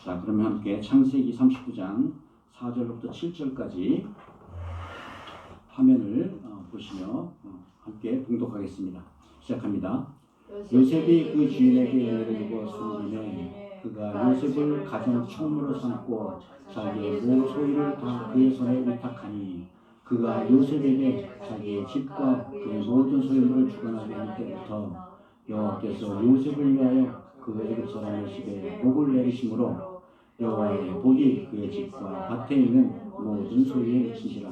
자, 그러면 함께 창세기 39장 4절부터 7절까지 화면을 보시며 함께 봉독하겠습니다. 시작합니다. 요셉이 그 주인에게 은혜를 두고 숨김에 그가 요셉을 가정 총무로 삼고 자기의 모 소유를 다 그의 손에 위탁하니 그가 요셉에게 자기의 집과 그의 모든 소유물을 주관하게 할 때부터 여호와께서 요셉을 위하여 그 애굽 사람의 집에 복을 내리심으로 여호와의 복이 그의 집과 밭에 있는 모든 소유에 미치니라.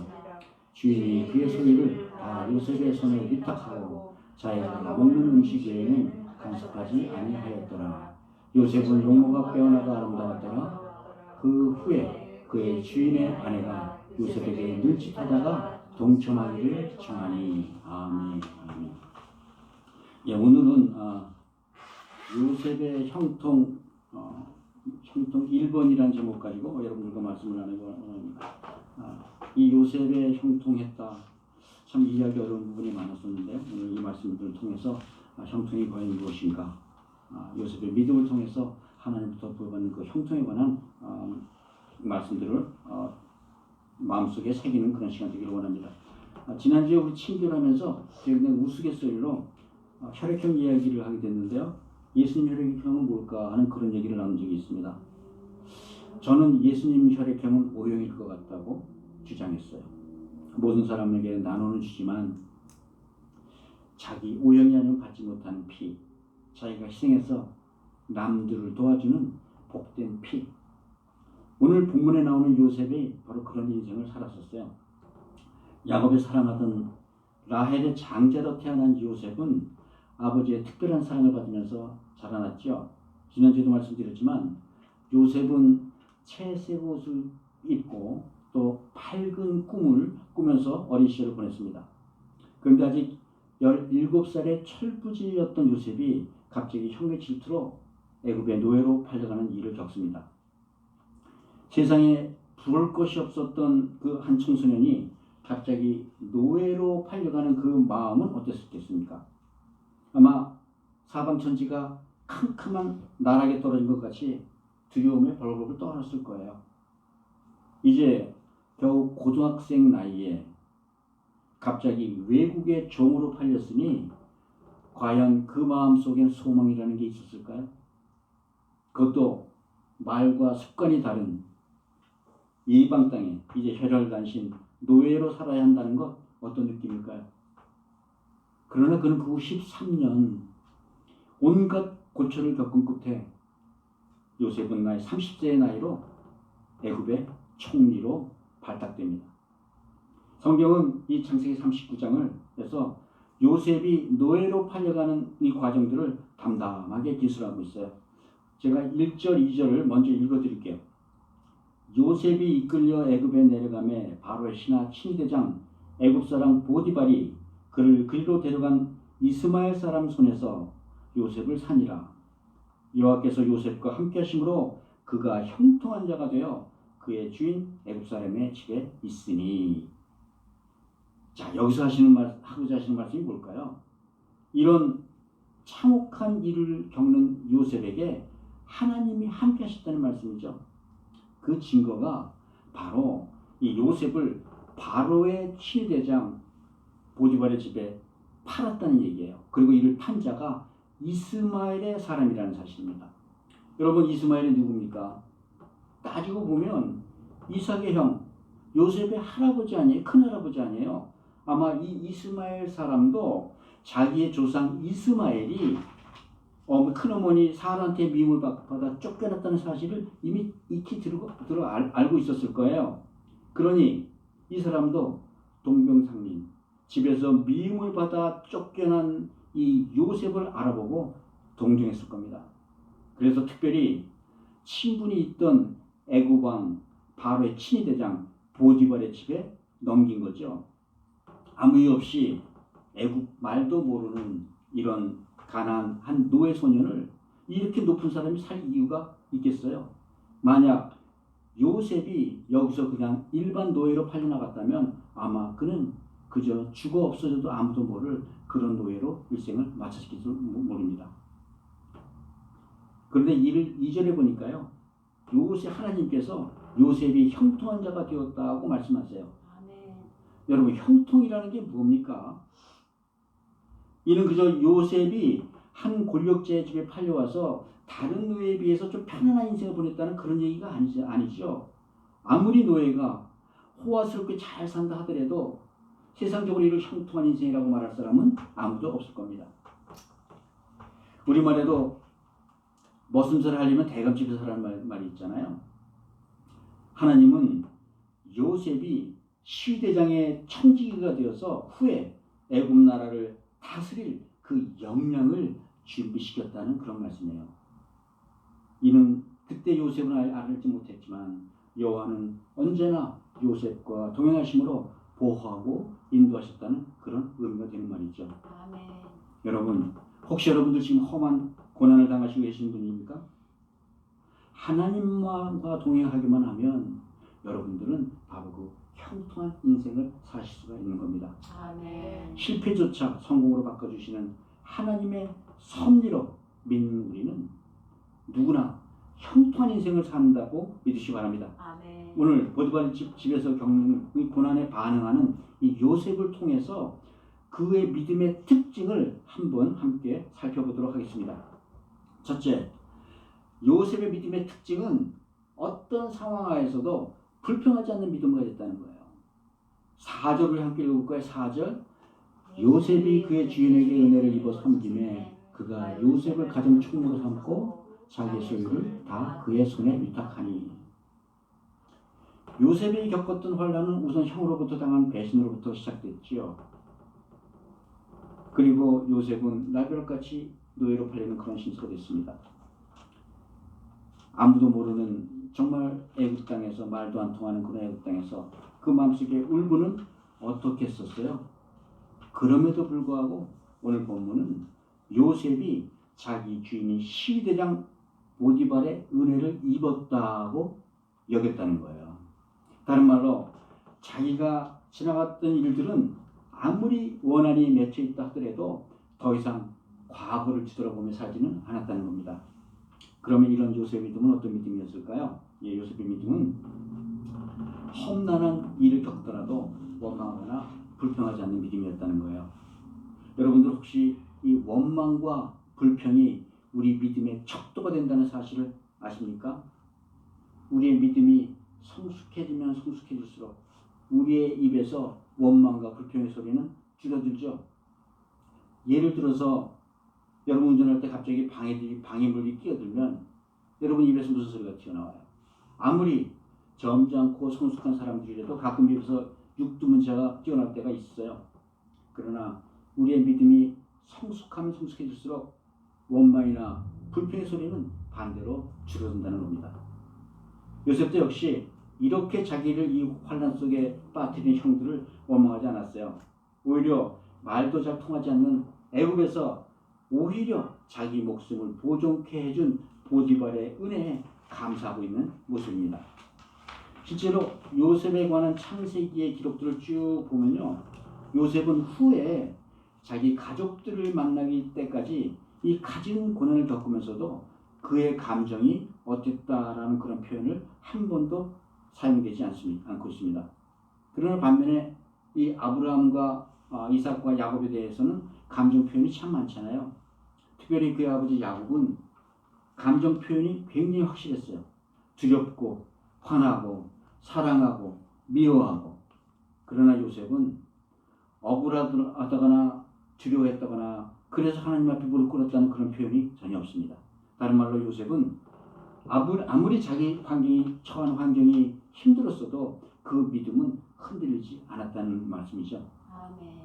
주인이 그의 소유를 다 요셉의 손에 위탁하고 자기가 먹는 음식 외에는 간섭하지 아니하였더라. 요셉은 용모가 빼어나가 아름다웠더라. 그 후에 그의 주인의 아내가 요셉에게 눈짓하다가 동침하기를 청하니. 아멘. 아멘. 예, 오늘은 요셉의 형통 1번이라는 제목 가지고 여러분들과 말씀을 나누고 합니다. 이 요셉의 형통했다. 참 이해하기 어려운 부분이 많았었는데 오늘 이 말씀들을 통해서 형통이 과연 무엇인가, 요셉의 믿음을 통해서 하나님부터 부여받는 그 형통에 관한 말씀들을 마음속에 새기는 그런 시간 되기를 원합니다. 지난주에 우리 친교를 하면서 굉장히 우스갯소리로 혈액형 이야기를 하게 됐는데요. 예수님 혈액형은 뭘까 하는 그런 얘기를 나눈 적이 있습니다. 저는 예수님 혈액형은 O형일 것 같다고 주장했어요. 모든 사람에게 나눠는 주지만 자기 O형이 아니면 받지 못하는 피, 자기가 희생해서 남들을 도와주는 복된 피. 오늘 본문에 나오는 요셉이 바로 그런 인생을 살았었어요. 야곱이 사랑하던 라헬의 장자로 태어난 요셉은 아버지의 특별한 사랑을 받으면서 자라났죠. 지난주에도 말씀드렸지만 요셉은 채색 옷을 입고 또 밝은 꿈을 꾸면서 어린 시절을 보냈습니다. 그런데 아직 17살의 철부지였던 요셉이 갑자기 형의 질투로 애굽의 노예로 팔려가는 일을 겪습니다. 세상에 부러울 것이 없었던 그 한 청소년이 갑자기 노예로 팔려가는 그 마음은 어땠겠습니까? 아마 사방천지가 캄캄한 나락에 떨어진 것 같이 두려움에 벌벌 떨었을 거예요. 이제 겨우 고등학생 나이에 갑자기 외국의 종으로 팔렸으니 과연 그 마음속엔 소망이라는 게 있었을까요? 그것도 말과 습관이 다른 이방 땅에 이제 혈혈단신 노예로 살아야 한다는 것, 어떤 느낌일까요? 그러나 그는 그 후 13년 온갖 고초를 겪은 끝에 요셉은 나이 30세의 나이로 애굽의 총리로 발탁됩니다. 성경은 이 창세기 39장을 해서 요셉이 노예로 팔려가는 이 과정들을 담담하게 기술하고 있어요. 제가 1절, 2절을 먼저 읽어드릴게요. 요셉이 이끌려 애굽에 내려가매 바로의 신하 친위대장 애굽 사람 보디발이 그를 그리로 데려간 이스마엘 사람 손에서 요셉을 산이라. 여호와께서 요셉과 함께 하심으로 그가 형통한 자가 되어 그의 주인 애굽 사람의 집에 있으니. 자, 여기서 하고자 하시는 말씀이 뭘까요? 이런 참혹한 일을 겪는 요셉에게 하나님이 함께 하셨다는 말씀이죠. 그 증거가 바로 이 요셉을 바로의 친위대장 보디발의 집에 팔았다는 얘기예요. 그리고 이를 판 자가 이스마엘의 사람이라는 사실입니다. 여러분, 이스마엘이 누굽니까? 따지고 보면 이삭의 형 요셉의 할아버지 아니에요? 큰할아버지 아니에요? 아마 이 이스마엘 사람도 자기의 조상 이스마엘이 큰어머니 사라한테 미움을 받아 쫓겨났다는 사실을 이미 익히 알고 있었을 거예요. 그러니 이 사람도 동병상련, 집에서 미움을 받아 쫓겨난 이 요셉을 알아보고 동정했을 겁니다. 그래서 특별히 친분이 있던 애굽 왕 바로의 친위대장 보디발의 집에 넘긴 거죠. 아무 이유 없이 애굽 말도 모르는 이런 가난한 한 노예 소년을 이렇게 높은 사람이 살 이유가 있겠어요? 만약 요셉이 여기서 그냥 일반 노예로 팔려나갔다면 아마 그는 그저 죽어 없어져도 아무도 모를 그런 노예로 일생을 마쳤을지도 모릅니다. 그런데 이를 2절에 보니까요, 하나님께서 요셉이 형통한 자가 되었다고 말씀하세요. 아멘. 여러분, 형통이라는 게 뭡니까? 이는 그저 요셉이 한 권력자의 집에 팔려와서 다른 노예에 비해서 좀 편안한 인생을 보냈다는 그런 얘기가 아니죠. 아무리 노예가 호화스럽게 잘 산다 하더라도 세상적으로 이를 형통한 인생이라고 말할 사람은 아무도 없을 겁니다. 우리말에도 머슴살을 하려면 대감집에서 하라는 말이 있잖아요. 하나님은 요셉이 시대장의 청지기가 되어서 후에 애굽 나라를 다스릴 그 역량을 준비시켰다는 그런 말씀이에요. 이는 그때 요셉은 알지 못했지만 여호와는 언제나 요셉과 동행하심으로 보호하고 인도하셨다는 그런 의미가 되는 말이죠. 아멘. 여러분, 혹시 여러분들 지금 험한 고난을 당하시고 계신 분입니까? 하나님과 동행하기만 하면 여러분들은 바로 그 형통한 인생을 사실 수가 있는 겁니다. 아멘. 실패조차 성공으로 바꿔주시는 하나님의 섭리로 믿는 우리는 누구나 형통한 인생을 산다고 믿으시기 바랍니다. 아멘. 오늘 보디발 집에서 겪는 이 고난에 반응하는 이 요셉을 통해서 그의 믿음의 특징을 한번 함께 살펴보도록 하겠습니다. 첫째, 요셉의 믿음의 특징은 어떤 상황 하에서도 불평하지 않는 믿음을 가졌다는 거예요. 4절을 함께 읽을까요? 4절. 요셉이 그의 주인에게 은혜를 입어 섬김에 그가 요셉을 가정 총무로 삼고 자기의 소유를 다 그의 손에 위탁하니. 요셉이 겪었던 환난은 우선 형으로부터 당한 배신으로부터 시작됐지요. 그리고 요셉은 나그락같이 노예로 팔리는 그런 신세가 됐습니다. 아무도 모르는 정말 애굽 땅에서 말도 안 통하는 그런 애굽 땅에서 그 마음속에 울분은 어떻게 했었어요? 그럼에도 불구하고 오늘 본문은 요셉이 자기 주인인 시대장 보디발의 은혜를 입었다고 여겼다는 거예요. 다른 말로 자기가 지나갔던 일들은 아무리 원한이 맺혀 있다 하더라도 더 이상 과거를 뒤돌아보며 살지는 않았다는 겁니다. 그러면 이런 요셉의 믿음은 어떤 믿음이었을까요? 요셉의 믿음은 험난한 일을 겪더라도 원망하거나 불평하지 않는 믿음이었다는 거예요. 여러분들 혹시 이 원망과 불평이 우리 믿음의 척도가 된다는 사실을 아십니까? 우리의 믿음이 성숙해지면 성숙해질수록 우리의 입에서 원망과 불평의 소리는 줄어들죠. 예를 들어서 여러분 운전할 때 갑자기 방해물이 끼어들면 여러분 입에서 무슨 소리가 튀어나와요? 아무리 점잖고 성숙한 사람들이라도 가끔 입에서 육두문자가 튀어나올 때가 있어요. 그러나 우리의 믿음이 성숙하면 성숙해질수록 원망이나 불평의 소리는 반대로 줄어든다는 겁니다. 요셉도 역시 이렇게 자기를 이 환난 속에 빠뜨린 형들을 원망하지 않았어요. 오히려 말도 잘 통하지 않는 애굽에서 오히려 자기 목숨을 보존케 해준 보디발의 은혜에 감사하고 있는 모습입니다. 실제로 요셉에 관한 창세기의 기록들을 쭉 보면요, 요셉은 후에 자기 가족들을 만나기 때까지 이 가진 고난을 겪으면서도 그의 감정이 어땠다라는 그런 표현을 한 번도 사용되지 않고 있습니다. 그러나 반면에 이 아브라함과 이삭과 야곱에 대해서는 감정 표현이 참 많잖아요. 특별히 그의 아버지 야곱은 감정 표현이 굉장히 확실했어요. 두렵고 화나고 사랑하고 미워하고. 그러나 요셉은 억울하다거나 두려워했다거나 그래서 하나님 앞에 무릎 꿇었다는 그런 표현이 전혀 없습니다. 다른 말로 요셉은 아무리 자기 처한 환경이 힘들었어도 그 믿음은 흔들리지 않았다는 말씀이죠. 아멘.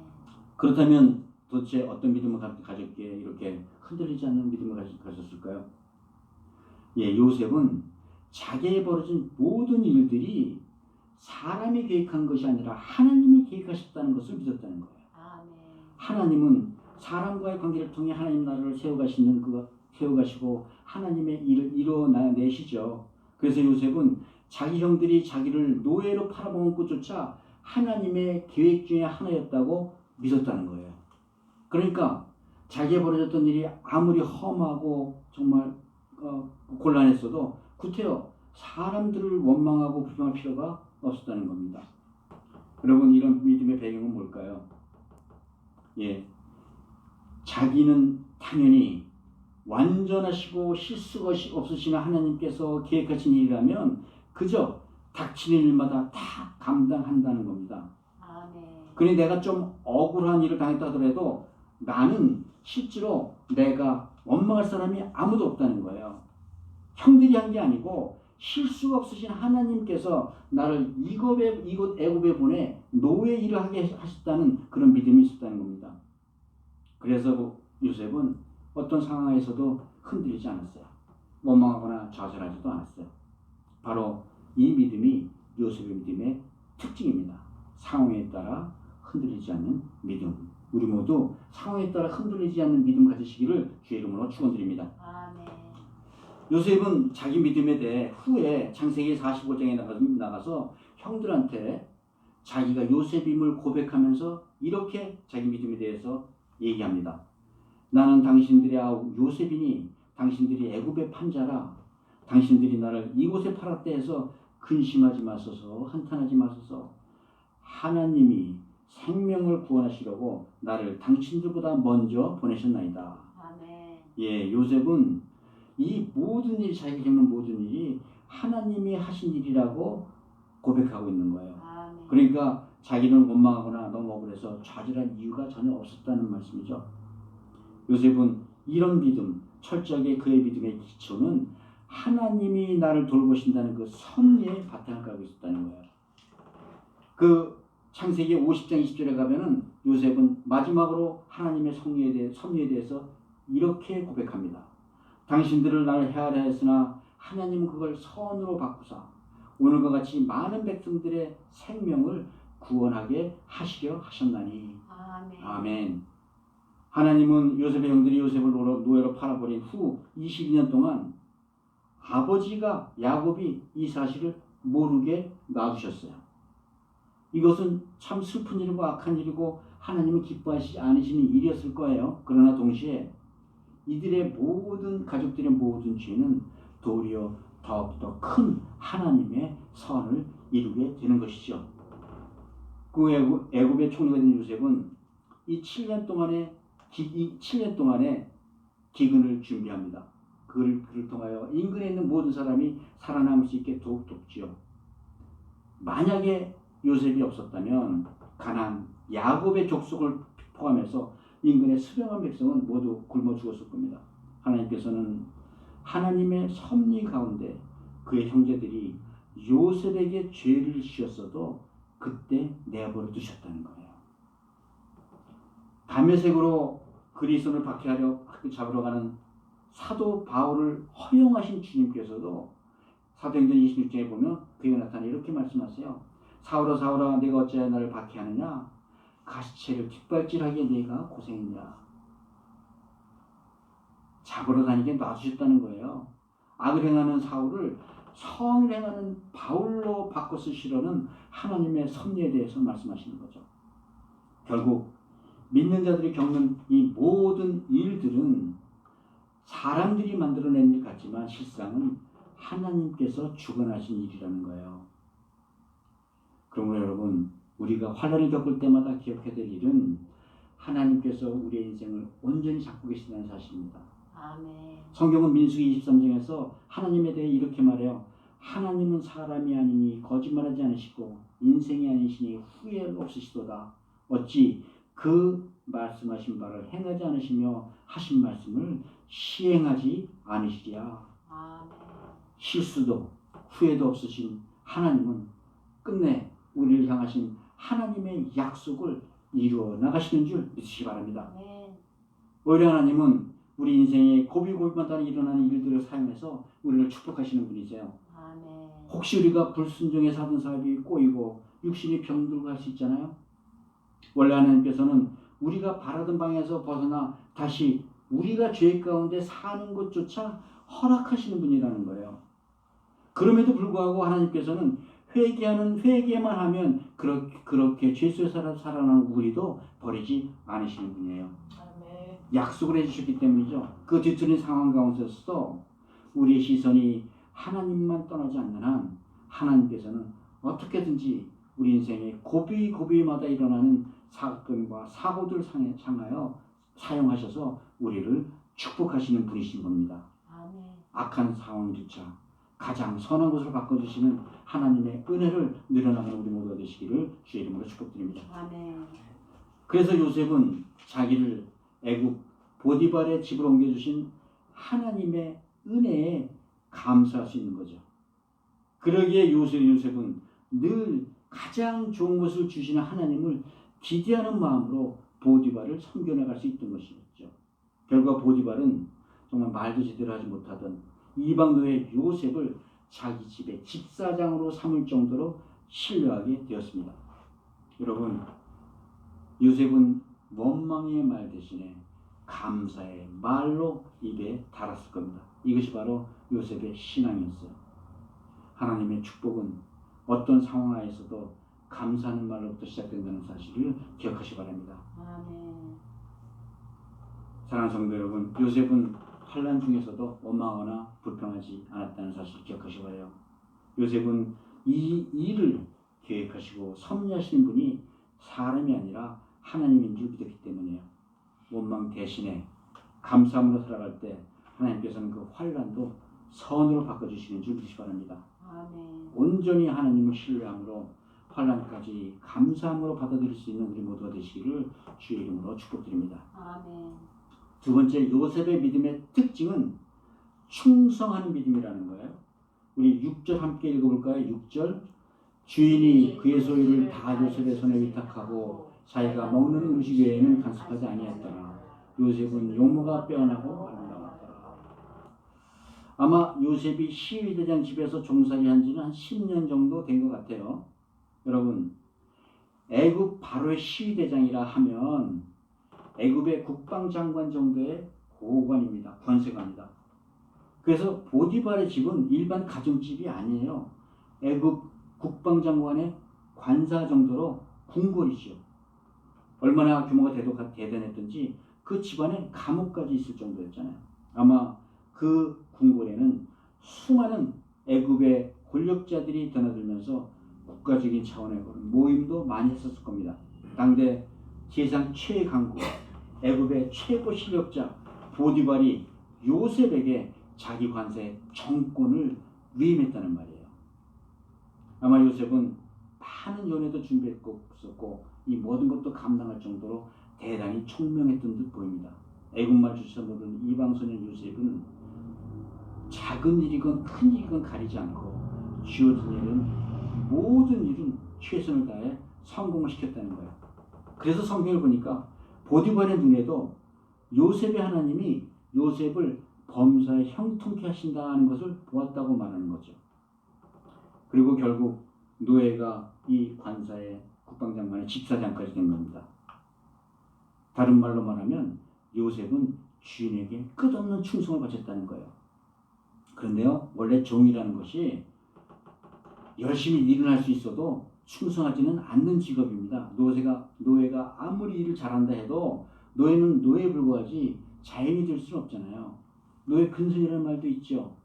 그렇다면 도대체 어떤 믿음을 가졌기에 이렇게 흔들리지 않는 믿음을 가졌을까요? 요셉은 자기에 벌어진 모든 일들이 사람이 계획한 것이 아니라 하나님이 계획하셨다는 것을 믿었다는 거예요. 아멘. 하나님은 사람과의 관계를 통해 하나님 나라를 세워가시고 하나님의 일을 이뤄내시죠. 그래서 요셉은 자기 형들이 자기를 노예로 팔아먹은 것조차 하나님의 계획 중에 하나였다고 믿었다는 거예요. 그러니까 자기에 벌어졌던 일이 아무리 험하고 정말 곤란했어도 구태여 사람들을 원망하고 불평할 필요가 없었다는 겁니다. 여러분, 이런 믿음의 배경은 뭘까요? 예, 자기는 당연히 완전하시고 실수가 없으신 하나님께서 계획하신 일이라면 그저 닥치는 일마다 다 감당한다는 겁니다. 그러니 내가 좀 억울한 일을 당했다 하더라도 나는 실제로 내가 원망할 사람이 아무도 없다는 거예요. 형들이 한 게 아니고 실수가 없으신 하나님께서 나를 이곳 애굽에 보내 노예 일을 하게 하셨다는 그런 믿음이 있었다는 겁니다. 그래서 요셉은 어떤 상황에서도 흔들리지 않았어요. 원망하거나 좌절하지도 않았어요. 바로 이 믿음이 요셉의 믿음의 특징입니다. 상황에 따라 흔들리지 않는 믿음. 우리 모두 상황에 따라 흔들리지 않는 믿음 가지시기를 주의 이름으로 축원드립니다. 아멘. 요셉은 자기 믿음에 대해 후에 창세기 45장에 나가서 형들한테 자기가 요셉임을 고백하면서 이렇게 자기 믿음에 대해서 얘기합니다. 나는 당신들의 아우 요셉이니 당신들이 애굽의 판자라. 당신들이 나를 이곳에 팔았다 해서 근심하지 마소서, 한탄하지 마소서. 하나님이 생명을 구원하시려고 나를 당신들보다 먼저 보내셨나이다. 아멘. 예, 요셉은 이 모든 일, 자기가 겪는 모든 일이 하나님이 하신 일이라고 고백하고 있는 거예요. 아멘. 그러니까 자기는 원망하거나 너무 억울해서 좌절한 이유가 전혀 없었다는 말씀이죠. 요셉은 이런 믿음, 철저하게 그의 믿음의 기초는 하나님이 나를 돌보신다는 그 섭리에 바탕을 깔고 있었다는 거예요. 그 창세기 50장 20절에 가면은 요셉은 마지막으로 하나님의 섭리에 대해서 이렇게 고백합니다. 당신들을 나를 헤아려 했으나 하나님은 그걸 선으로 바꾸사 오늘과 같이 많은 백성들의 생명을 구원하게 하시려 하셨나니. 아멘. 아멘. 하나님은 요셉의 형들이 요셉을 노예로 팔아버린 후 22년 동안 아버지가 야곱이 이 사실을 모르게 놔두셨어요. 이것은 참 슬픈 일이고 악한 일이고 하나님은 기뻐하시지 않으시는 일이었을 거예요. 그러나 동시에 이들의 모든 가족들의 모든 죄는 도리어 더욱더 큰 하나님의 선을 이루게 되는 것이죠. 그 애굽의 총리가 된 요셉은 이 7년 동안의 기근을 준비합니다. 그를 통하여 인근에 있는 모든 사람이 살아남을 수 있게 더욱 돕지요. 만약에 요셉이 없었다면 가나안 야곱의 족속을 포함해서 인근의 수령한 백성은 모두 굶어 죽었을 겁니다. 하나님께서는 하나님의 섭리 가운데 그의 형제들이 요셉에게 죄를 지었어도 그때 내버려 두셨다는 거예요. 다메섹으로 그리스도를 박해하려 잡으러 가는 사도 바울을 허용하신 주님께서도 사도행전 26장에 보면 그에게 나타나 이렇게 말씀하세요. 사울아 사울아 내가 어찌하여 나를 박해하느냐 가시체를 뒷발질하기에 내가 고생했냐. 잡으러 다니게 놔주셨다는 거예요. 악을 행하는 사울을 선을 행하는 바울로 바꿔 쓰시려는 하나님의 섭리에 대해서 말씀하시는 거죠. 결국 믿는 자들이 겪는 이 모든 일들은 사람들이 만들어낸 일 같지만 실상은 하나님께서 주관하신 일이라는 거예요. 그러므로 여러분 우리가 환난을 겪을 때마다 기억해야 될 일은 하나님께서 우리의 인생을 온전히 잡고 계신다는 사실입니다. 아멘. 성경은 민수기 23장에서 하나님에 대해 이렇게 말해요. 하나님은 사람이 아니니 거짓말하지 않으시고 인생이 아니시니 후회 없으시도다. 어찌 그 말씀하신 바를 행하지 않으시며 하신 말씀을 시행하지 않으시랴. 아멘. 실수도 후회도 없으신 하나님은 끝내 우리를 향하신 하나님의 약속을 이루어 나가시는 줄 믿으시기 바랍니다. 네. 오히려 하나님은 우리 인생에 고비고비마다 일어나는 일들을 사용해서 우리를 축복하시는 분이세요. 아멘. 혹시 우리가 불순종해서 하던 사업이 꼬이고 육신이 병들고 할 수 있잖아요. 원래 하나님께서는 우리가 바라던 방향에서 벗어나 다시 우리가 죄 가운데 사는 것조차 허락하시는 분이라는 거예요. 그럼에도 불구하고 하나님께서는 회개만 하면 그렇게 죄 속에 살아나는 우리도 버리지 않으시는 분이에요. 약속을 해주셨기 때문이죠. 그 뒤틀린 상황 가운데서도 우리의 시선이 하나님만 떠나지 않는 한 하나님께서는 어떻게든지 우리 인생에 고비고비마다 일어나는 사건과 사고들 상하여 사용하셔서 우리를 축복하시는 분이신 겁니다. 아멘. 악한 상황조차 가장 선한 것으로 바꿔주시는 하나님의 은혜를 누려나가는 우리 모두가 되시기를 주의 이름으로 축복드립니다. 아멘. 그래서 요셉은 자기를 애굽 보디발의 집으로 옮겨주신 하나님의 은혜에 감사할 수 있는 거죠. 그러기에 요셉은 늘 가장 좋은 것을 주시는 하나님을 기대하는 마음으로 보디발을 섬겨나갈 수 있던 것이었죠. 결과 보디발은 정말 말도 제대로 하지 못하던 이방 노예 요셉을 자기 집의 집사장으로 삼을 정도로 신뢰하게 되었습니다. 여러분, 요셉은 원망의 말 대신에 감사의 말로 입에 달았을 겁니다. 이것이 바로 요셉의 신앙이었어요. 하나님의 축복은 어떤 상황 하에서도 감사하는 말로부터 시작된다는 사실을 기억하시기 바랍니다. 아멘. 사랑하는 성도 여러분, 요셉은 환난 중에서도 원망하거나 불평하지 않았다는 사실을 기억하시기 바라요. 요셉은 이 일을 계획하시고 섭리하시는 분이 사람이 아니라 하나님인 줄 믿었기 때문이에요. 원망 대신에 감사함으로 살아갈 때 하나님께서는 그 환난도 선으로 바꿔주시는 줄 믿으시기 바랍니다. 아멘. 온전히 하나님을 신뢰함으로 환난까지 감사함으로 받아들일 수 있는 우리 모두가 되시기를 주의 이름으로 축복드립니다. 아멘. 두 번째, 요셉의 믿음의 특징은 충성하는 믿음이라는 거예요. 우리 6절 함께 읽어볼까요? 6절. 주인이 그의 소유를 다 요셉의 손에 위탁하고 자기가 먹는 음식 외에는 간섭하지 아니하였더라. 요셉은 용모가 빼어나고 아름다웠더라. 아마 요셉이 시위대장 집에서 종살이 한 지는 한 10년 정도 된 것 같아요. 여러분, 애굽 바로의 시위대장이라 하면 애굽의 국방장관 정도의 고관입니다. 권세가입니다. 그래서 보디발의 집은 일반 가정집이 아니에요. 애굽 국방장관의 관사 정도로 궁궐이죠. 얼마나 규모가 대단했던지 그 집안에 감옥까지 있을 정도였잖아요. 아마 그 궁궐에는 수많은 애굽의 권력자들이 드나들면서 국가적인 차원의 모임도 많이 했었을 겁니다. 당대 세상 최강국 애굽의 최고 실력자 보디발이 요셉에게 자기 관세의 정권을 위임했다는 말이에요. 아마 요셉은 많은 연애도 준비했었고 이 모든 것도 감당할 정도로 대단히 총명했던 듯 보입니다. 애국말 주셔 모르는 이방 소년 요셉은 작은 일이건 큰 일이건 가리지 않고 주어진 일은 모든 일은 최선을 다해 성공을 시켰다는 거예요. 그래서 성경을 보니까 보디발의 눈에도 요셉의 하나님이 요셉을 범사에 형통케 하신다는 것을 보았다고 말하는 거죠. 그리고 결국 노예가 이 관사의 국방장관의 집사장까지 된 겁니다. 다른 말로 말하면 요셉은 주인에게 끝없는 충성을 바쳤다는 거예요. 그런데요, 원래 종이라는 것이 열심히 일을 할 수 있어도 충성하지는 않는 직업입니다. 노예가 아무리 일을 잘한다 해도 노예는 노예에 불과하지 자연이 될 수는 없잖아요. 노예 근손이라는 말도 있죠.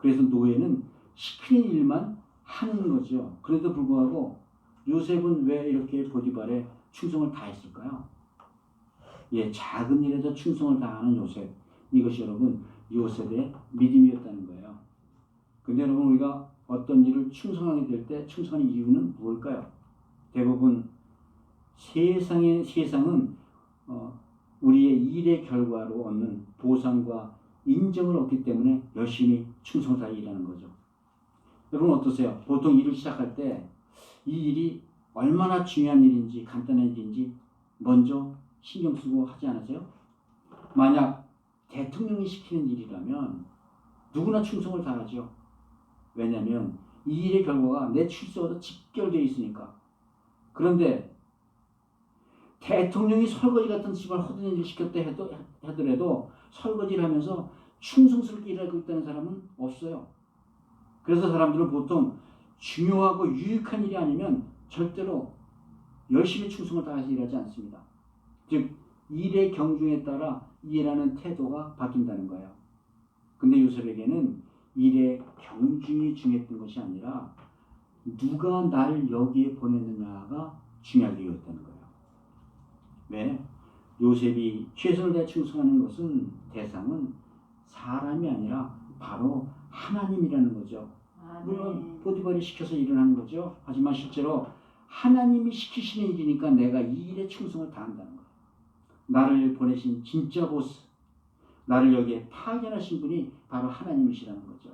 그래서 노예는 시키는 일만 하는 거죠. 그래도 불구하고 요셉은 왜 이렇게 보디발에 충성을 다했을까요? 예, 작은 일에도 충성을 다하는 요셉. 이것이 여러분 요셉의 믿음이었다는 거예요. 근데 여러분 우리가 어떤 일을 충성하게 될 때 충성하는 이유는 무엇일까요? 대부분 세상은 우리의 일의 결과로 얻는 보상과 인정을 얻기 때문에 열심히 충성을 다해 일하는 거죠. 여러분 어떠세요? 보통 일을 시작할 때 이 일이 얼마나 중요한 일인지 간단한 일인지 먼저 신경 쓰고 하지 않으세요? 만약 대통령이 시키는 일이라면 누구나 충성을 다하죠. 왜냐하면 이 일의 결과가 내 출세와도 직결되어 있으니까. 그런데 대통령이 설거지 같은 집안 허드렛 일을 시켰다 하더라도 설거지를 하면서 충성스럽게 일하고 있다는 사람은 없어요. 그래서 사람들은 보통 중요하고 유익한 일이 아니면 절대로 열심히 충성을 다해서 일하지 않습니다. 즉 일의 경중에 따라 일하는 태도가 바뀐다는 거예요. 근데 요셉에게는 일의 경중이 중요했던 것이 아니라 누가 나를 여기에 보냈느냐가 중요하게 여겼다는 거예요. 왜? 요셉이 최선을 다해 충성하는 것은 대상은 사람이 아니라 바로 하나님이라는 거죠. 물론 보디발이 시켜서 일을 하는 거죠. 하지만 실제로 하나님이 시키시는 일이니까 내가 이 일에 충성을 다한다는 거예요. 나를 보내신 진짜 보스, 나를 여기에 파견하신 분이 바로 하나님이시라는 거죠.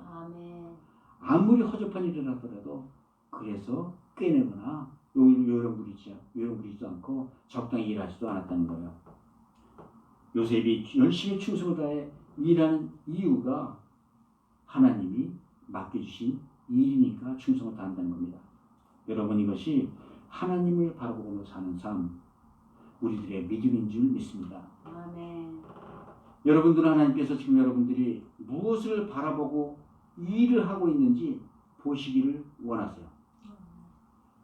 아무리 허접한 일을 하더라도 그래서 꿰내거나 요령부리지도 않고 적당히 일하지도 않았다는 거예요. 요셉이 열심히 충성을 다해 일하는 이유가 하나님이 맡겨주신 일이니까 충성을 다한다는 겁니다. 여러분, 이것이 하나님을 바라보고 사는 삶, 우리들의 믿음인 줄 믿습니다. 아멘. 여러분들은 하나님께서 지금 여러분들이 무엇을 바라보고 일을 하고 있는지 보시기를 원하세요.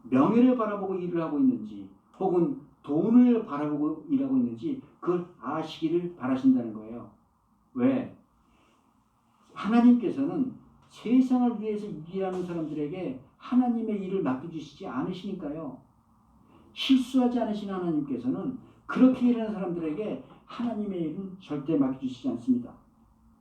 명예를 바라보고 일을 하고 있는지 혹은 돈을 바라보고 일하고 있는지 그걸 아시기를 바라신다는 거예요. 왜? 하나님께서는 세상을 위해서 일하는 사람들에게 하나님의 일을 맡겨주시지 않으시니까요. 실수하지 않으신 하나님께서는 그렇게 일하는 사람들에게 하나님의 일은 절대 맡겨주시지 않습니다.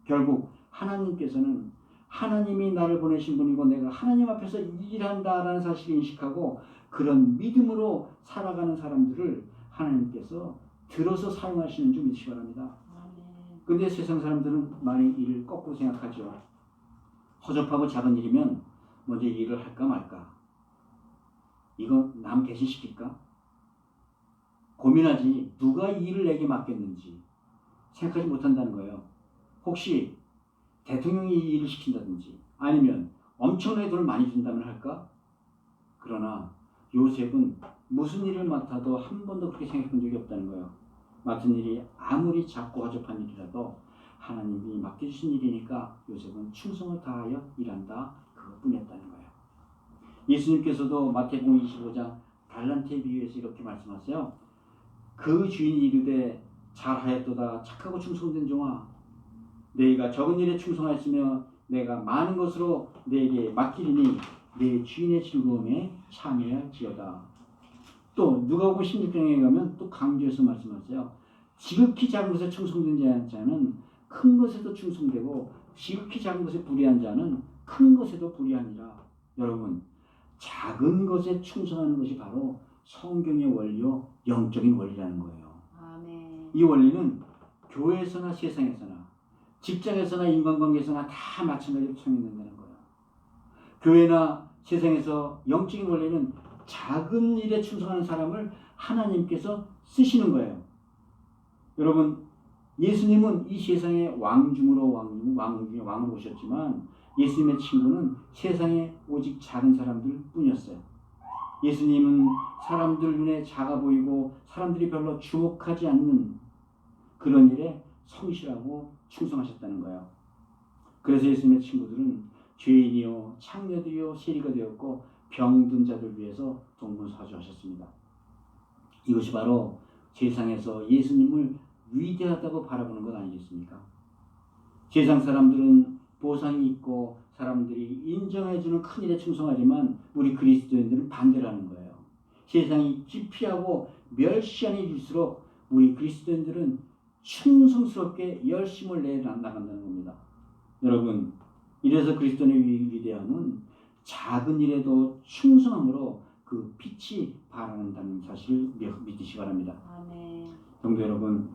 결국 하나님께서는 하나님이 나를 보내신 분이고 내가 하나님 앞에서 일한다라는 사실을 인식하고 그런 믿음으로 살아가는 사람들을 하나님께서 들어서 사용하시는 줄 믿으시기 바랍니다. 근데 세상 사람들은 많이 일을 거꾸로 생각하죠. 허접하고 작은 일이면 먼저 일을 할까 말까. 이거 남 대신 시킬까? 고민하지 누가 이 일을 내게 맡겼는지 생각하지 못한다는 거예요. 혹시 대통령이 이 일을 시킨다든지 아니면 엄청나게 돈을 많이 준다면 할까? 그러나 요셉은 무슨 일을 맡아도 한 번도 그렇게 생각해 본 적이 없다는 거예요. 맡은 일이 아무리 작고 허접한 일이라도 하나님이 맡겨주신 일이니까 요셉은 충성을 다하여 일한다. 그것뿐이었다는 거예요. 예수님께서도 마태복음 25장 달란트에 비유해서 이렇게 말씀하세요. 그 주인이 이르되 잘하였도다 착하고 충성된 종아 너희가 적은 일에 충성하였으며 내가 많은 것으로 너에게 맡기리니 내 주인의 즐거움에 참여할지어다. 또 누가복음 16장에 가면 또 강조해서 말씀하세요. 지극히 작은 것에 충성된 자는 큰 것에도 충성되고 지극히 작은 것에 불의한 자는 큰 것에도 불의하니라. 여러분, 작은 것에 충성하는 것이 바로 성경의 원리요 영적인 원리라는 거예요. 아멘. 이 원리는 교회에서나 세상에서나 직장에서나 인간관계에서나 다 마찬가지로 적용된다는 거예요. 교회나 세상에서 영적인 원리는 작은 일에 충성하는 사람을 하나님께서 쓰시는 거예요. 여러분, 예수님은 이 세상의 왕 중으로 왕을 오셨지만 예수님의 친구는 세상에 오직 작은 사람들 뿐이었어요. 예수님은 사람들 눈에 작아 보이고 사람들이 별로 주목하지 않는 그런 일에 성실하고 충성하셨다는 거예요. 그래서 예수님의 친구들은 죄인이요 창녀들이요 세리가 되었고 병든 자들 위해서 동분서주하셨습니다. 이것이 바로 세상에서 예수님을 위대하다고 바라보는 것 아니겠습니까? 세상 사람들은 보상이 있고 사람들이 인정해주는 큰 일에 충성하지만 우리 그리스도인들은 반대라는 거예요. 세상이 기피하고 멸시하는 일일수록 우리 그리스도인들은 충성스럽게 열심을 내나간다는 겁니다. 여러분, 이래서 그리스도인의 위대함은 작은 일에도 충성함으로 그 빛이 발하는다는 사실을 믿으시기 바랍니다. 아멘. 성도 여러분,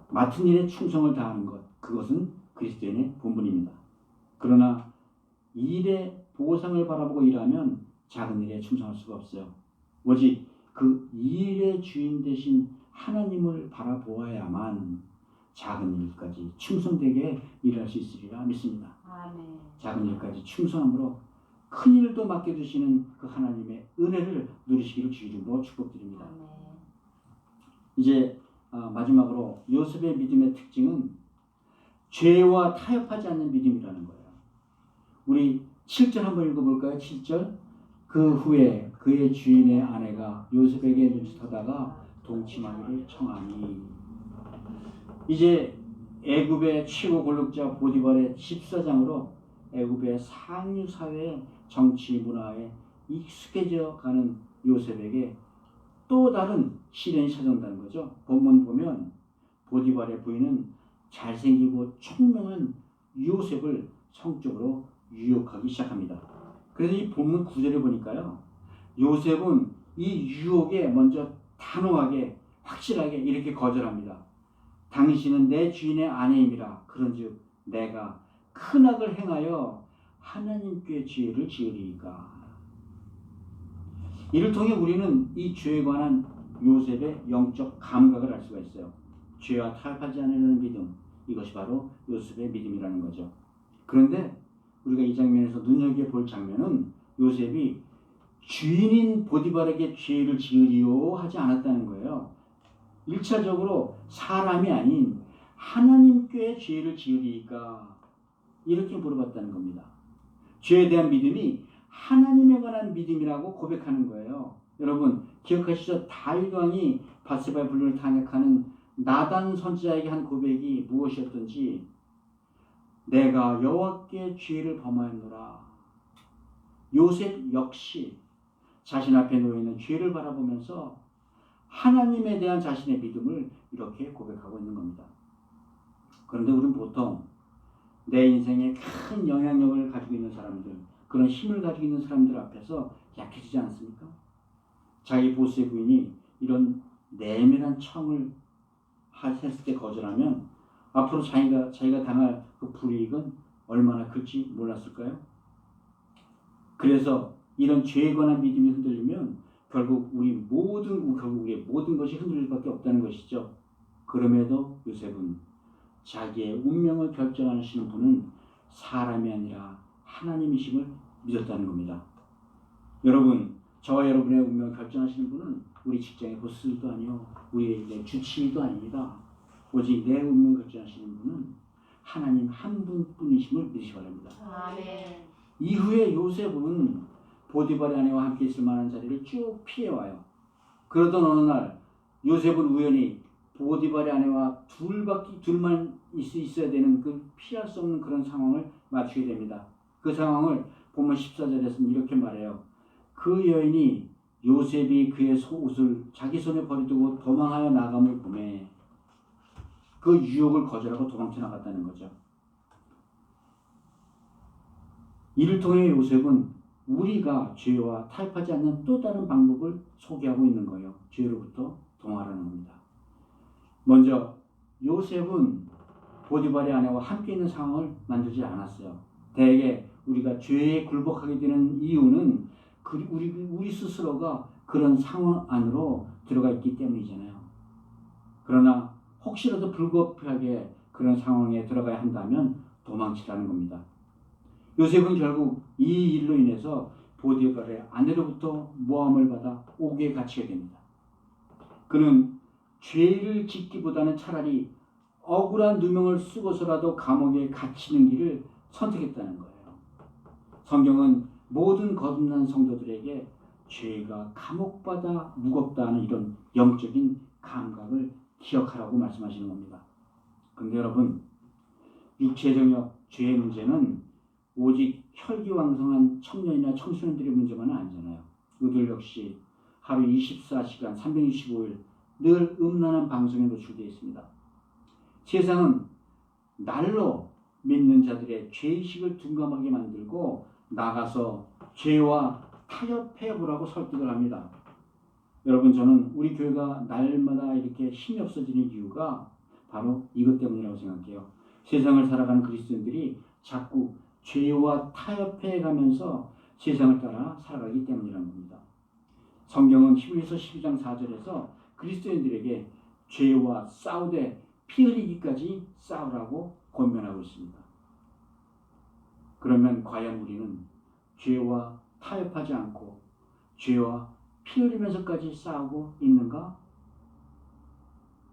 맡은 일에 충성을 다하는 것, 그것은 그리스도인의 본분입니다. 그러나 이 일의 보상을 바라보고 일하면 작은 일에 충성할 수가 없어요. 오직 그 일의 주인 되신 하나님을 바라보아야만 작은 일까지 충성되게 일할 수 있으리라 믿습니다. 아멘. 작은 일까지 충성함으로 큰 일도 맡겨주시는 그 하나님의 은혜를 누리시기를 주 이름으로 축복드립니다. 아멘. 이제 마지막으로 요셉의 믿음의 특징은 죄와 타협하지 않는 믿음이라는 거예요. 우리 7절 한번 읽어볼까요? 7절. 그 후에 그의 주인의 아내가 요셉에게 눈짓하다가 동침하기를 청하니. 이제 애굽의 최고 권력자 보디발의 집사장으로 애굽의 상류 사회의 정치 문화에 익숙해져 가는 요셉에게 또 다른 시련이 찾아온다는 거죠. 본문 보면 보디발의 부인은 잘생기고 총명한 요셉을 성적으로 유혹하기 시작합니다. 그래서 이 본문 9절을 보니까요. 요셉은 이 유혹에 먼저 단호하게 확실하게 이렇게 거절합니다. 당신은 내 주인의 아내임이라. 그런즉 내가 큰 악을 행하여 하나님께 죄를 지으리이까. 이를 통해 우리는 이 죄에 관한 요셉의 영적 감각을 알 수가 있어요. 죄와 타협하지 않으려는 믿음, 이것이 바로 요셉의 믿음이라는 거죠. 그런데 우리가 이 장면에서 눈여겨볼 장면은 요셉이 주인인 보디발에게 죄를 지으리요 하지 않았다는 거예요. 1차적으로 사람이 아닌 하나님께 죄를 지으리이까 이렇게 물어봤다는 겁니다. 죄에 대한 믿음이 하나님에 관한 믿음이라고 고백하는 거예요. 여러분 기억하시죠? 다윗 왕이 밧세바의 불륜을 탄핵하는 나단 선지자에게 한 고백이 무엇이었던지, 내가 여호와께 죄를 범하였노라. 요셉 역시 자신 앞에 놓여있는 죄를 바라보면서 하나님에 대한 자신의 믿음을 이렇게 고백하고 있는 겁니다. 그런데 우리는 보통 내 인생에 큰 영향력을 가지고 있는 사람들, 그런 힘을 가지고 있는 사람들 앞에서 약해지지 않습니까? 자기 보스의 부인이 이런 내밀한 청을 했을 때 거절하면 앞으로 자기가 당할 그 불이익은 얼마나 클지 몰랐을까요? 그래서 이런 죄에 관한 믿음이 흔들리면 결국 우리의 모든 것이 흔들릴 밖에 없다는 것이죠. 그럼에도 요셉은 자기의 운명을 결정하시는 분은 사람이 아니라 하나님이심을 믿었다는 겁니다. 여러분, 저와 여러분의 운명을 결정하시는 분은 우리 직장의 보스도 아니요, 우리의 주치의도 아닙니다. 오직 내 운명을 결정하시는 분은 하나님 한 분뿐이심을 믿으시기 바랍니다. 아멘. 이후에 요셉은 보디발의 아내와 함께 있을 만한 자리를 쭉 피해와요. 그러던 어느 날 요셉은 우연히 보디발의 아내와 둘만 있어야 되는 그 피할 수 없는 그런 상황을 맞추게 됩니다. 그 상황을 보면 14절에서는 이렇게 말해요. 그 여인이 요셉이 그의 옷을 자기 손에 버리두고 도망하여 나감을 보매 그 유혹을 거절하고 도망쳐 나갔다는 거죠. 이를 통해 요셉은 우리가 죄와 타협하지 않는 또 다른 방법을 소개하고 있는 거예요. 죄로부터 동화하는 겁니다. 먼저 요셉은 보디발의 아내와 함께 있는 상황을 만들지 않았어요. 대개 우리가 죄에 굴복하게 되는 이유는 우리 스스로가 그런 상황 안으로 들어가 있기 때문이잖아요. 그러나 혹시라도 불가피하게 그런 상황에 들어가야 한다면 도망치라는 겁니다. 요셉은 결국 이 일로 인해서 보디발의 아내로부터 모함을 받아 옥에 갇히게 됩니다. 그는 죄를 짓기보다는 차라리 억울한 누명을 쓰고서라도 감옥에 갇히는 길을 선택했다는 거예요. 성경은 모든 거듭난 성도들에게 죄가 감옥보다 무겁다는 이런 영적인 감각을 기억하라고 말씀하시는 겁니다. 그런데 여러분, 육체정역 죄의 문제는 오직 혈기왕성한 청년이나 청소년들의 문제만은 아니잖아요. 그들 역시 하루 24시간 365일 늘 음란한 방송에 노출되어 있습니다. 세상은 날로 믿는 자들의 죄의식을 둔감하게 만들고 나가서 죄와 타협해보라고 설득을 합니다. 여러분, 저는 우리 교회가 날마다 이렇게 힘이 없어지는 이유가 바로 이것 때문이라고 생각해요. 세상을 살아가는 그리스도인들이 자꾸 죄와 타협해가면서 세상을 따라 살아가기 때문이라는 겁니다. 성경은 히브리서 12장 4절에서 그리스도인들에게 죄와 싸우되 피 흘리기까지 싸우라고 권면하고 있습니다. 그러면 과연 우리는 죄와 타협하지 않고 죄와 피 흘리면서까지 싸우고 있는가?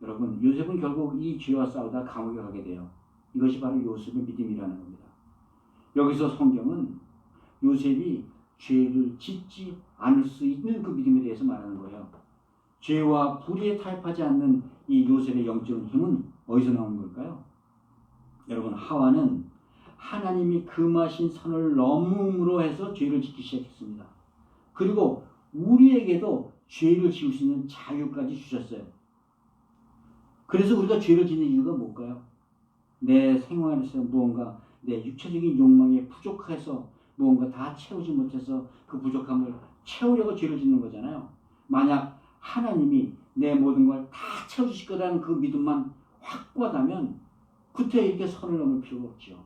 여러분, 요셉은 결국 이 죄와 싸우다 감옥에 가게 돼요. 이것이 바로 요셉의 믿음이라는 겁니다. 여기서 성경은 요셉이 죄를 짓지 않을 수 있는 그 믿음에 대해서 말하는 거예요. 죄와 불의에 타협하지 않는 이 요셉의 영적인 힘은 어디서 나오는 걸까요? 여러분, 하와는 하나님이 금하신 선을 넘음으로 해서 죄를 짓기 시작했습니다. 그리고 우리에게도 죄를 지을 수 있는 자유까지 주셨어요. 그래서 우리가 죄를 짓는 이유가 뭘까요? 내 생활에서 무언가 내 육체적인 욕망에 부족해서 무언가 다 채우지 못해서 그 부족함을 채우려고 죄를 짓는 거잖아요. 만약 하나님이 내 모든 걸 다 채워주실 거라는 그 믿음만 확고하다면 그때 이렇게 선을 넘을 필요가 없죠.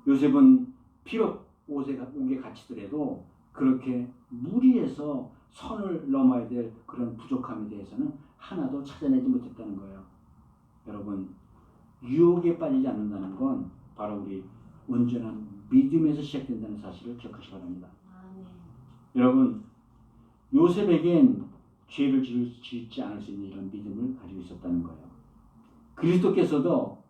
요셉은 비록 옥에 갇히더라도 그렇게 무리해서 선을 넘어야 될 그런 부족함에 대해서는 하나도 찾아내지 못했다는 거예요. 여러분, 유혹에 빠지지 않는다는 건 바로 우리 온전한 믿음에서 시작된다는 사실을 기억하시기 바랍니다. 아멘. 여러분, 요셉에겐 죄를 짓지 않을 수 있는 이런 믿음을 가지고 있었다는 거예요. 그리스도께서도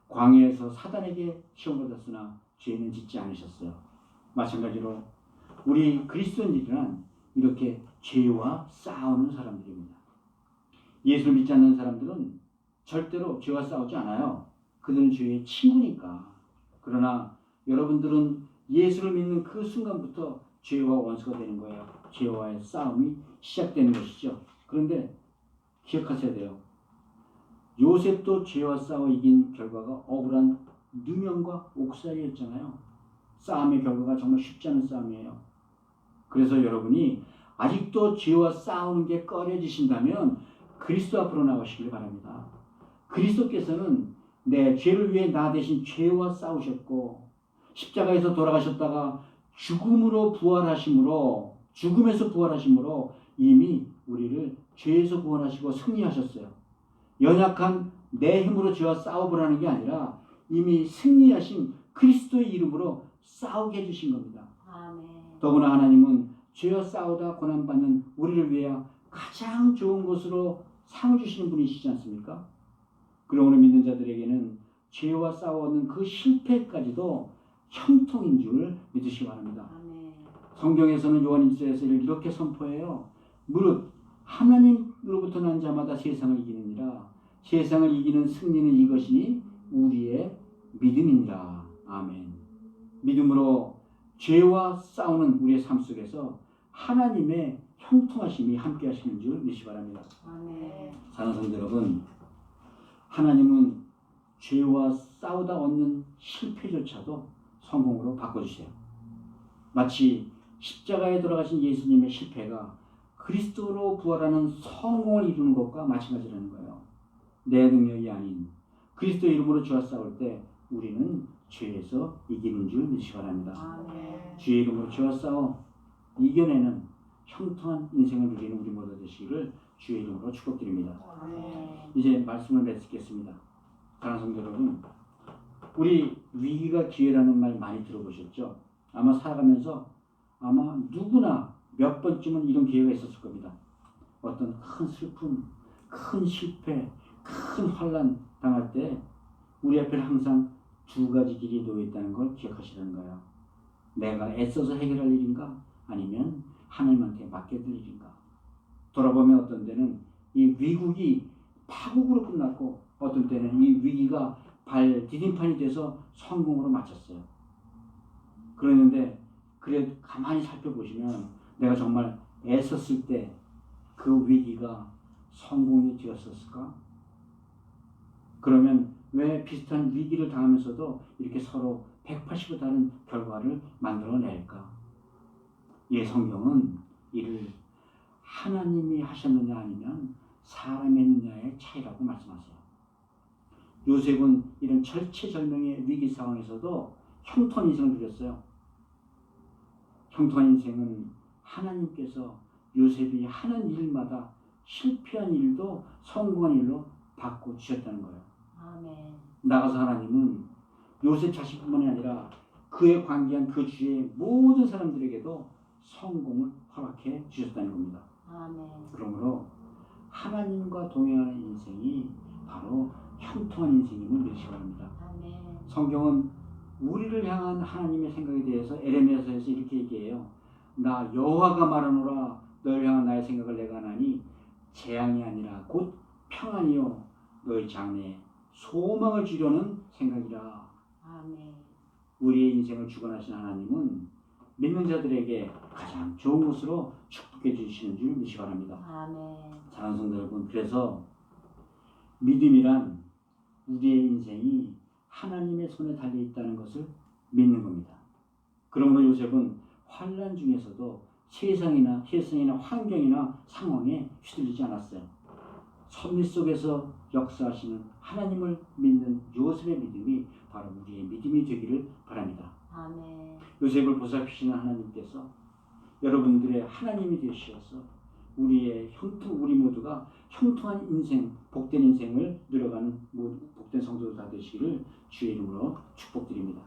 광야에서 사단에게 시험받았으나 죄는 짓지 않으셨어요. 마찬가지로 우리 그리스도인들은 이렇게 죄와 싸우는 사람들입니다. 예수를 믿지 않는 사람들은 절대로 죄와 싸우지 않아요. 그들은 죄의 친구니까. 그러나 여러분들은 예수를 믿는 그 순간부터 죄와 원수가 되는 거예요. 죄와의 싸움이 시작되는 것이죠. 그런데 기억하셔야 돼요. 요셉도 죄와 싸워 이긴 결과가 억울한 누명과 옥살이였잖아요. 싸움의 결과가 정말 쉽지 않은 싸움이에요. 그래서 여러분이 아직도 죄와 싸우는 게 꺼려지신다면 그리스도 앞으로 나오시길 바랍니다. 그리스도께서는 내 죄를 위해 나 대신 죄와 싸우셨고 십자가에서 돌아가셨다가 죽음에서 부활하심으로 이미 우리를 죄에서 구원하시고 승리하셨어요. 연약한 내 힘으로 죄와 싸워보라는 게 아니라 이미 승리하신 그리스도의 이름으로 싸우게 해주신 겁니다. 아멘. 더구나 하나님은 죄와 싸우다 고난받는 우리를 위해 가장 좋은 것으로 상을 주시는 분이시지 않습니까? 그럼 오늘 믿는 자들에게는 죄와 싸워오는 그 실패까지도 형통인 줄 믿으시기 바랍니다. 아멘. 성경에서는 요한일서에서 이렇게 선포해요. 무릇 하나님으로부터 난 자마다 세상을 이기느니라. 세상을 이기는 승리는 이것이니 우리의 믿음이니라. 아멘. 믿음으로 죄와 싸우는 우리의 삶 속에서 하나님의 형통하심이 함께 하시는 줄 믿으시기 바랍니다. 아멘. 사랑하는 성도 여러분, 하나님은 죄와 싸우다 얻는 실패조차도 성공으로 바꿔주세요. 마치 십자가에 돌아가신 예수님의 실패가 그리스도로 부활하는 성공을 이루는 것과 마찬가지라는 거예요. 내 능력이 아닌 그리스도 이름으로 죄와 싸울 때 우리는 죄에서 이기는 줄 믿으시기 바랍니다. 아멘. 주의 이름으로 죄와 싸워 이겨내는 형통한 인생을 누리는 우리 모두 되시기를 주의 이름으로 축복드립니다. 아멘. 이제 말씀을 맺겠습니다. 사랑하는 성도 여러분, 우리 위기가 기회라는 말 많이 들어보셨죠? 아마 살아가면서 아마 누구나 몇 번쯤은 이런 기회가 있었을 겁니다. 어떤 큰 슬픔, 큰 실패, 큰 환난 당할 때 우리 앞에 항상 두 가지 길이 놓여 있다는 걸 기억하시라는 거예요. 내가 애써서 해결할 일인가? 아니면 하나님한테 맡겨둘 일인가? 돌아보면 어떤 때는 이 위국이 파국으로 끝났고 어떤 때는 이 위기가 발 디딤판이 돼서 성공으로 마쳤어요. 그랬는데 그래 가만히 살펴보시면 내가 정말 애썼을 때 그 위기가 성공이 되었었을까? 그러면 왜 비슷한 위기를 당하면서도 이렇게 서로 180도 다른 결과를 만들어낼까? 이 성경은 이를 하나님이 하셨느냐 아니면 사람이 했느냐의 차이라고 말씀하세요. 요셉은 이런 절체절명의 위기 상황에서도 형통한 인생을 누렸어요. 형통한 인생은 하나님께서 요셉이 하는 일마다 실패한 일도 성공한 일로 바꿔주셨다는 거예요. 아멘. 나가서 하나님은 요셉 자신뿐만이 아니라 그에 관계한 그 주위의 모든 사람들에게도 성공을 허락해 주셨다는 겁니다. 아멘. 그러므로 하나님과 동행하는 인생이 바로 형통한 인생임을 믿으시기 바랍니다. 아멘. 성경은 우리를 향한 하나님의 생각에 대해서 에레미야서에서 이렇게 얘기해요. 나 여호와가 말하노라 너를 향한 나의 생각을 내가 하나니 재앙이 아니라 곧 평안이요 너희 장래에 소망을 주려는 생각이라. 아멘. 우리의 인생을 주관하신 하나님은 믿는 자들에게 가장 좋은 것으로 축복해 주시는 줄 믿으시기 바랍니다. 아멘. 사랑하는 성도 여러분, 그래서 믿음이란 우리의 인생이 하나님의 손에 달려 있다는 것을 믿는 겁니다. 그러므로 요셉은 환난 중에서도 세상이나 환경이나 상황에 휘둘리지 않았어요. 섭리 속에서 역사하시는 하나님을 믿는 요셉의 믿음이 바로 우리의 믿음이 되기를 바랍니다. 아멘. 요셉을 보살피시는 하나님께서 여러분들의 하나님이 되시어서 우리 모두가 형통한 인생, 복된 인생을 누려가는 복된 성도들 다 되시기를 주의 이름으로 축복드립니다.